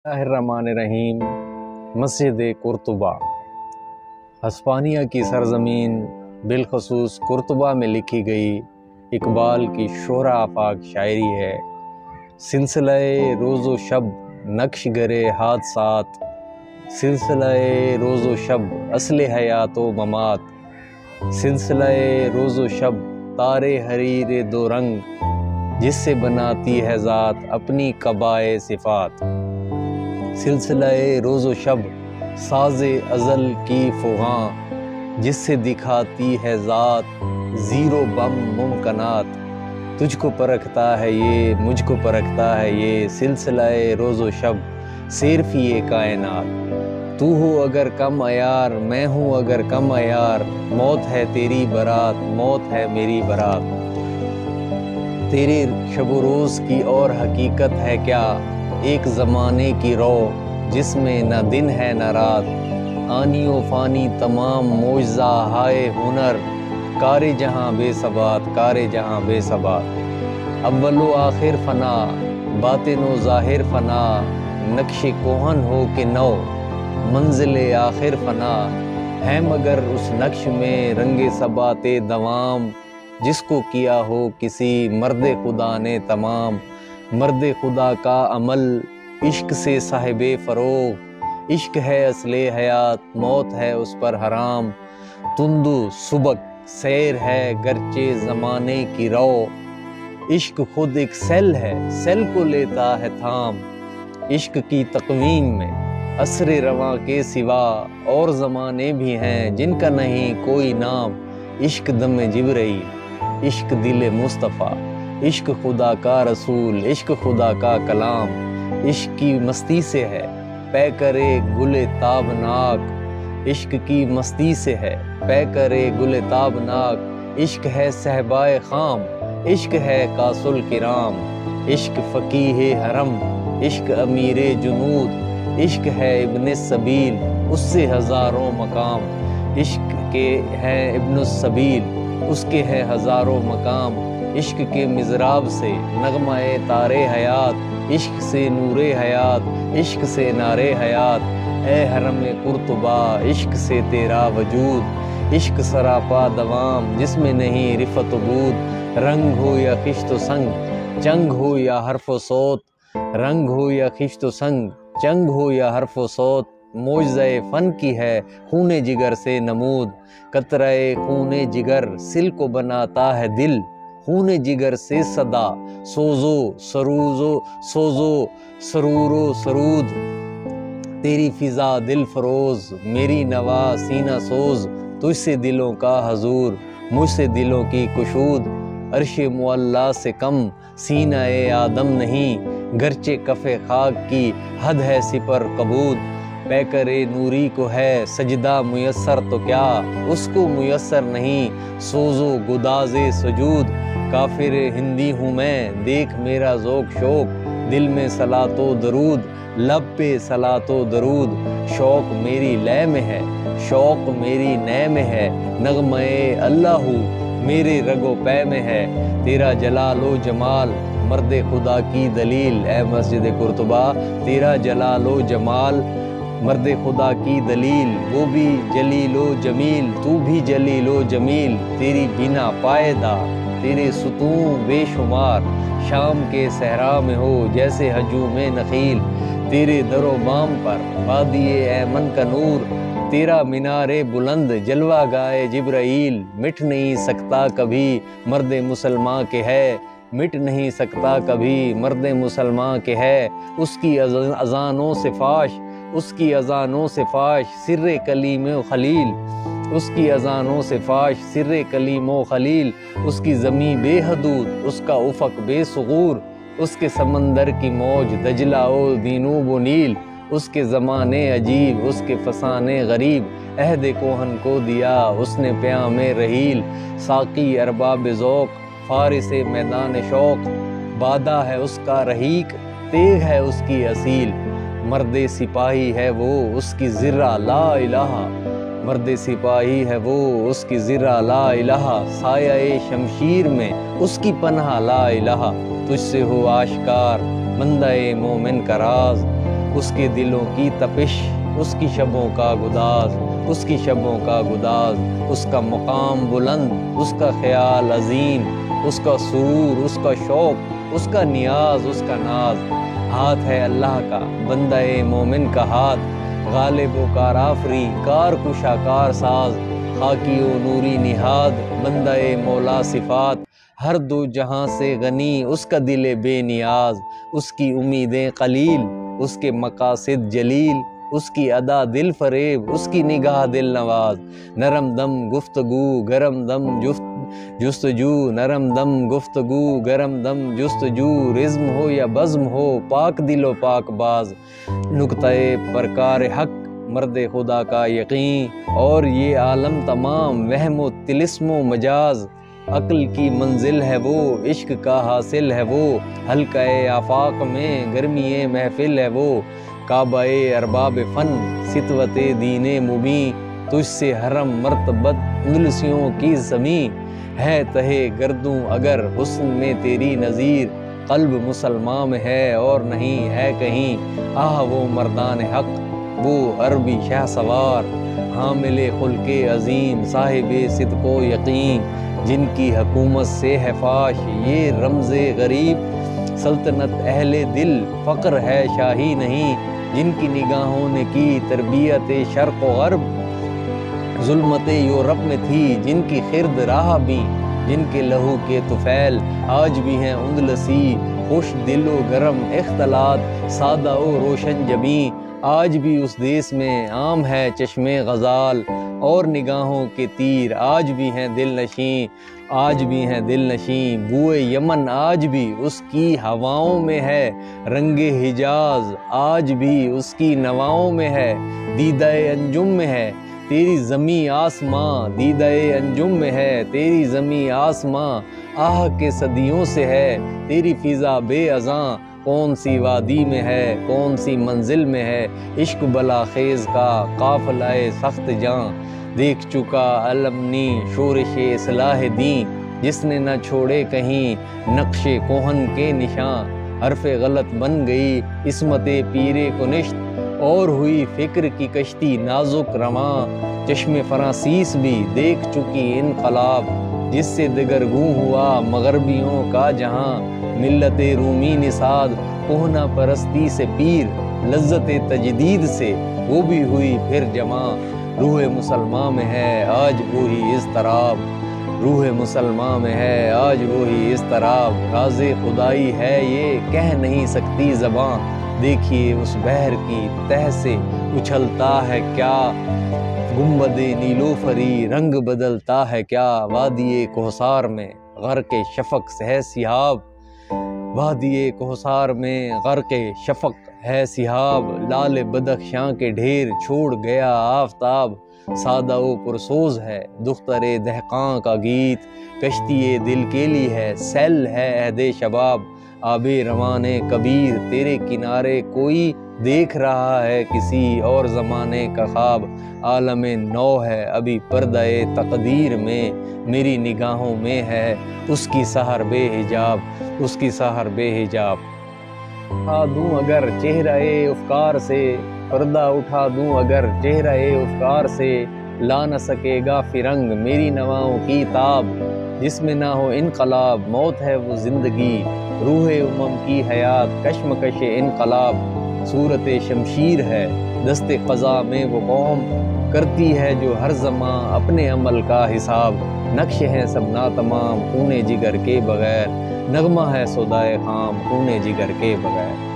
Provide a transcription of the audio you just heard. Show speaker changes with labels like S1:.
S1: اللہ الرحمن الرحیم۔ مسجد قرطبہ ہسپانیہ کی سرزمین بالخصوص قرطبہ میں لکھی گئی اقبال کی شعرا آفاق شاعری ہے۔ سلسلہ روز و شب نقش گرے حادثات، سلسلہ روز و شب اصل حیات و ممات، سلسلہ روز و شب تارے حریر دو رنگ، جس سے بناتی ہے ذات اپنی قبائے صفات، سلسلہ روز و شب ساز ازل کی فغاں، جس سے دکھاتی ہے ذات زیرو بم ممکنات، تجھ کو پرکھتا ہے یہ مجھ کو پرکھتا ہے یہ، سلسلہ روز و شب صرف یہ کائنات، تو ہو اگر کم عیار میں ہوں اگر کم عیار، موت ہے تیری برات موت ہے میری برات، تیرے شب و روز کی اور حقیقت ہے کیا، ایک زمانے کی رو جس میں نہ دن ہے نہ رات، آنی و فانی تمام معجزہ ہائے ہنر، کار جہاں بے ثبات کار جہاں بے ثبات، اول و آخر فنا باطن و ظاہر فنا، نقش کوہن ہو کہ نو منزل آخر فنا، ہے مگر اس نقش میں رنگ ثبات دوام، جس کو کیا ہو کسی مرد خدا نے تمام، مرد خدا کا عمل عشق سے صاحب فروغ، عشق ہے اصل حیات موت ہے اس پر حرام، تندو سبک سیر ہے گرچہ زمانے کی رو، عشق خود ایک سیل ہے سیل کو لیتا ہے تھام، عشق کی تقویم میں عصر رواں کے سوا اور زمانے بھی ہیں جن کا نہیں کوئی نام، عشق دم جبرائیل عشق دل مصطفیٰ، عشق خدا کا رسول عشق خدا کا کلام، عشق کی مستی سے ہے پے کرے گل تابناک، عشق کی مستی سے ہے پے کرے گل تابناک، عشق ہے صحبائے خام عشق ہے کاس الکرام، عشق فقیہ حرم عشق امیر جنود، عشق ہے ابن السبیل اس سے ہزاروں مقام، عشق کے ہے ابن السبیل اس کے ہے ہزاروں مقام، عشق کے مضراب سے نغمہ تارے حیات، عشق سے نور حیات عشق سے نار حیات، اے حرم قرطبہ عشق سے تیرا وجود، عشق سراپا دوام جس میں نہیں رفت و بود، رنگ ہو یا خشت و سنگ چنگ ہو یا حرف و صوت، رنگ ہو یا خشت و سنگ چنگ ہو یا حرف و صوت، معجزہ فن کی ہے خون جگر سے نمود، قطرہ خون جگر سل کو بناتا ہے دل، خون جگر سے صدا سوزو سروزو سوزو سرور و سرود، تیری فضا دل فروز میری نوا سینہ سوز، تجھ سے دلوں کا حضور مجھ سے دلوں کی کشود، عرش معلیٰ سے کم سینہ آدم نہیں، گرچہ کف خاک کی حد ہے سپر کبود، پیکر نوری کو ہے سجدہ میسر تو کیا اس کو میسر نہیں، سوز و گداز سجود، کافر ہندی ہوں میں دیکھ میرا ذوق شوق، دل میں صلاۃ و درود لب پہ صلاۃ و درود، شوق میری لے میں ہے شوق میری نے میں ہے، نغمہ اللہ میرے رگ و پے میں ہے، تیرا جلال و جمال مرد خدا کی دلیل، اے مسجد قرطبہ تیرا جلال و جمال مرد خدا کی دلیل، وہ بھی جلیل و جمیل تو بھی جلیل و جمیل، تیری بنا پائیدہ تیرے ستون بے شمار، شام کے صحرا میں ہو جیسے ہجوم نخیل، تیرے در و بام پر وادی ایمن کا نور، تیرا مینار بلند جلوہ گائے جبرائیل، مٹ نہیں سکتا کبھی مرد مسلمان کے ہے مٹ نہیں سکتا کبھی مرد مسلمان کے ہے، اس کی اذانوں سے فاش اس کی اذانوں سے فاش سر کلیم و خلیل، اس کی اذانوں سے فاش سر کلیم و خلیل، اس کی زمیں بے حدود اس کا افق بے ثغور، اس کے سمندر کی موج دجلہ و دینوب و نیل، اس کے زمانے عجیب اس کے فسانے غریب، عہد کوہن کو دیا اس نے پیام رحیل، ساقی ارباب ذوق فارس میدان شوق، بادہ ہے اس کا رحیق تیغ ہے اس کی اصیل، مرد سپاہی ہے وہ اس کی زرہ لا الہ، مرد سپاہی ہے وہ اس کی زرہ لا الہ، سایہ شمشیر میں اس کی پناہ لا الہ، تجھ سے ہو آشکار بندہ مومن کا راز، اس کے دلوں کی تپش، اس کی شبوں کا گداز، اس کی شبوں کا گداز، اس کا مقام بلند، اس کا خیال عظیم، اس کا سرور، اس کا شوق، اس کا نیاز، اس کا ناز۔ ہاتھ ہے اللہ کا بندہ مومن کا ہاتھ، غالب و کار آفری، کار کشا کار ساز، خاکی و نوری نہاد، بندہ مولا صفات، ہر دو جہاں سے غنی، اس کا دل بے نیاز، اس کی امیدیں قلیل، اس کے مقاصد جلیل، اس کی ادا دل فریب، اس کی نگاہ دل نواز۔ نرم دم گفتگو گرم دم جستجو، نرم دم گفتگو گرم دم جستجو، رزم ہو یا بزم ہو، پاک دل و پاک باز، نقطۂ پرکار حق، مرد خدا کا یقین، اور یہ عالم تمام وہم و طلسم و مجاز۔ عقل کی منزل ہے وہ، عشق کا حاصل ہے وہ، حلقہ آفاق میں گرمی محفل ہے وہ، کعبہ ارباب فن، ستوت دین مبین، تجھ سے حرم مرتبت اندلسیوں کی زمین، ہے تہے گردوں اگر حسن میں تیری نظیر، قلب مسلمان میں ہے اور نہیں ہے کہیں، آہ وہ مردان حق، وہ عربی شہ سوار، حامل خلق عظیم، صاحب صدق و یقین، جن کی حکومت سے ہے فاش یہ رمز غریب، سلطنت اہل دل فقر ہے شاہی نہیں، جن کی نگاہوں نے کی تربیت شرق و غرب، ظلمت یورپ میں تھی جن کی خرد راہ بھی، جن کے لہو کے طفیل آج بھی ہیں اندلسی، خوش دل و گرم اختلاط، سادہ و روشن جبیں، آج بھی اس دیس میں عام ہے چشم غزال، اور نگاہوں کے تیر آج بھی ہیں دل نشیں، آج بھی ہیں دل نشیں، بوئے یمن آج بھی اس کی ہواؤں میں ہے، رنگ حجاز آج بھی اس کی نواؤں میں ہے، دیدہ انجم میں ہے تیری زمیں آسماں، دیدہ انجم میں ہے تیری زمیں آسماں، آہ کے صدیوں سے ہے تیری فضا بے اذاں، کون سی وادی میں ہے کون سی منزل میں ہے، عشق بلا خیز کا قافلہ سخت جاں، دیکھ چکا علمنی شورش اصلاح دین، جس نے نہ چھوڑے کہیں نقش کوہن کے نشاں، حرف غلط بن گئی عصمت پیر کنشت، اور ہوئی فکر کی کشتی نازک رواں، چشم فرانسیس بھی دیکھ چکی انقلاب، جس سے دگرگوں ہوا مغربیوں کا جہاں، ملت رومی نژاد کوہنا پرستی سے پیر، لذت تجدید سے وہ بھی ہوئی پھر جمع، روح مسلمان میں ہے آج وہی اضطراب، روح مسلمان میں ہے آج وہی اضطراب، راز خدائی ہے یہ کہہ نہیں سکتی زباں، دیکھیے اس بحر کی تہ سے اچھلتا ہے کیا، گنبد نیلوفری رنگ بدلتا ہے کیا، وادی کوثر میں غرق شفق ہے سحاب، وادی کوثر میں غرق شفق ہے سحاب، لال بدخشاں کے ڈھیر چھوڑ گیا آفتاب، سادہ و پرسوز ہے دختر دہقاں کا گیت، کشتی دل کے لیے ہے سیل ہے عہد شباب، آب روان کبیر تیرے کنارے کوئی دیکھ رہا ہے کسی اور زمانے کا خواب، عالم نو ہے ابھی پردہ تقدیر میں، میری نگاہوں میں ہے اس کی سحر بے حجاب، اس کی سحر بے حجاب، اٹھا دوں اگر چہرہ افکار سے، پردہ اٹھا دوں اگر چہرہ افکار سے، لا نہ سکے گا فرنگ میری نواؤں کی تاب، جس میں نہ ہو انقلاب موت ہے وہ زندگی، روح امم کی حیات کشمکش انقلاب، صورت شمشیر ہے دست قضا میں وہ قوم، کرتی ہے جو ہر زماں اپنے عمل کا حساب، نقش ہیں سب ناتمام خون جگر کے بغیر، نغمہ ہے سودائے خام خون جگر کے بغیر۔